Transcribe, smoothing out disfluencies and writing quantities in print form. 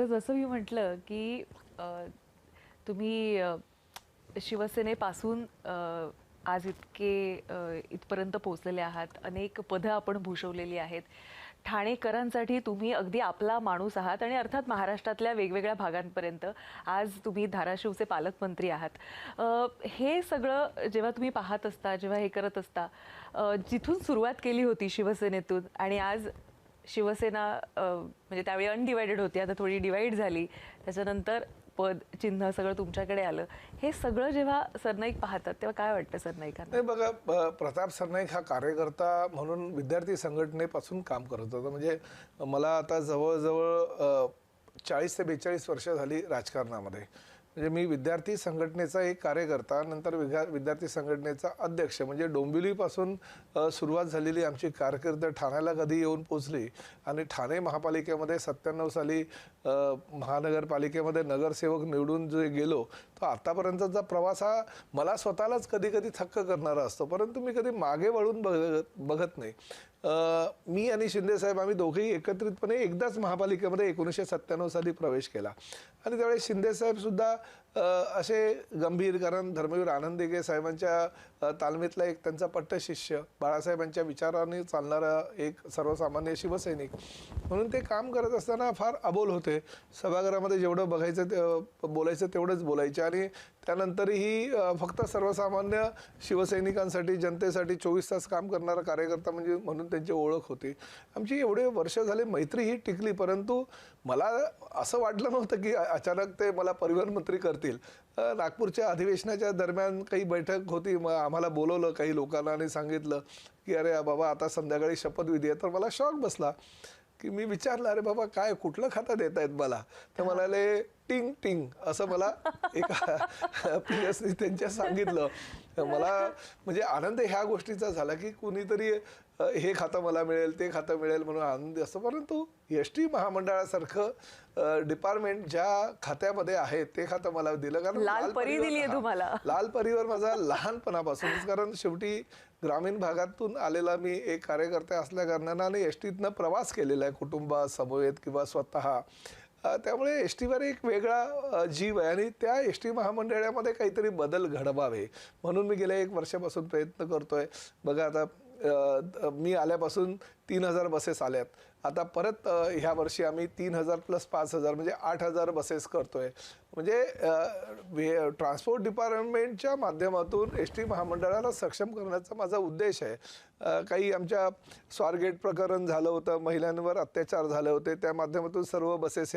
आता जसं मी म्हटलं की तुम्ही शिवसेनेपासून आज इथपर्यंत पोहोचलेले आहात. अनेक पदं आपण भूषवलेली आहेत. ठाणेकरांसाठी तुम्ही अगदी आपला माणूस आहात आणि अर्थात महाराष्ट्रातल्या वेगवेगळ्या भागांपर्यंत आज तुम्ही धाराशिवचे पालकमंत्री आहात. हे सगळं जेव्हा तुम्ही पाहत असता, जेव्हा हे करत असता, जिथून सुरुवात केली होती शिवसेनेतून आणि आज शिवसेना म्हणजे त्यावेळी अनडिवायडेड होती, आता थोडी डिवाइड झाली, त्याच्यानंतर पद चिन्ह सगळं तुमच्याकडे आलं, हे सगळं जेव्हा सरनाईक पाहतात तेव्हा काय वाटतं सरनाईकांना? नाही बघा, प्रताप सरनाईक हा कार्यकर्ता म्हणून विद्यार्थी संघटनेपासून काम करत होता. म्हणजे मला आता जवळजवळ 40 ते 42 वर्ष झाली राजकारणामध्ये. म्हणजे मी विद्यार्थी संघटनेचा एक कार्यकर्ता, नंतर विद्यार्थी संघटनेचा अध्यक्ष, म्हणजे डोंबिवलीपासून सुरुवात झालेली आमची कारकीर्द ठाण्याला कधी येऊन पोचली आणि ठाणे महापालिकेमध्ये 97 साली महानगरपालिकेमध्ये नगरसेवक निवडून जे गेलो, तो आतापर्यंतचा प्रवास हा मला स्वतःलाच कधी कधी थक्क करणारा असतो, परंतु मी कधी मागे वळून बघत नाही. मी आणि शिंदेसाहेब आम्ही दोघेही एकत्रितपणे एकदाच महापालिकेमध्ये 1997 साली प्रवेश केला आणि त्यावेळेस शिंदेसाहेबसुद्धा असे गंभीर, कारण धर्मवीर आनंद दिघे साहेबांच्या तालमीतला एक त्यांचा पट्टशिष्य, बाळासाहेबांच्या विचाराने चालणारा एक सर्वसामान्य शिवसैनिक म्हणून ते काम करत असताना फार अबोल होते. सभागृहामध्ये जेवढं बोलायचं तेवढंच बोलायचे आणि त्यानंतरही फक्त सर्वसामान्य शिवसैनिकांसाठी, जनतेसाठी 24 तास काम करणारा कार्यकर्ता म्हणजे म्हणून त्यांची ओळख होती. आमची एवढे वर्ष झाले मैत्री ही टिकली, परंतु मला असं वाटलं नव्हतं की अचानक ते मला परिवहन मंत्री करतील. नागपूरच्या अधिवेशनाच्या दरम्यान काही बैठक होती, मग आम्हाला बोलवलं काही लोकांना आणि सांगितलं की अरे बाबा आता संध्याकाळी शपथविधी आहे. तर मला शॉक बसला की मी विचारलं, अरे बाबा काय कुठलं खातं देत आहेत मला? तर म्हणाले टिंग टिंग, असं मला एका प्रियसनी त्यांच्या सांगितलं. मला म्हणजे आनंद ह्या गोष्टीचा झाला की कुणीतरी हे खातं मला मिळेल, ते खातं मिळेल म्हणून आनंदी असतं. परंतु एसटी महामंडळासारखं डिपार्टमेंट ज्या खात्यामध्ये आहे ते खातं मला दिलं, कारण लाल परी दिली आहे तुम्हाला. लाल परीवर माझा लहानपणापासूनच, कारण शेवटी ग्रामीण भागातून आलेला मी एक कार्यकर्ता असल्या कारणानं आणि एसटीतनं प्रवास केलेला आहे कुटुंबासमवेत किंवा स्वतः. त्यामुळे एस टीवर एक वेगळा जीव आहे आणि त्या एस टी महामंडळामध्ये काहीतरी बदल घडवावे म्हणून मी गेल्या 1 वर्षापासून प्रयत्न करतोय. बघा आता मी आल्यापासून 3000 बसेस आल्यात. आता परत ह्या वर्षी आम्ही 3000 + 5000 म्हणजे 8000 बसेस करतोय. म्हणजे ट्रान्सपोर्ट डिपार्टमेंटच्या माध्यमातून एस टी महामंडळाला सक्षम करण्याचा माझा उद्देश आहे. काही आमच्या स्वारगेट प्रकरण झालं होतं, महिलांवर अत्याचार झाले होते, त्या माध्यमातून सर्व बसेस ह्या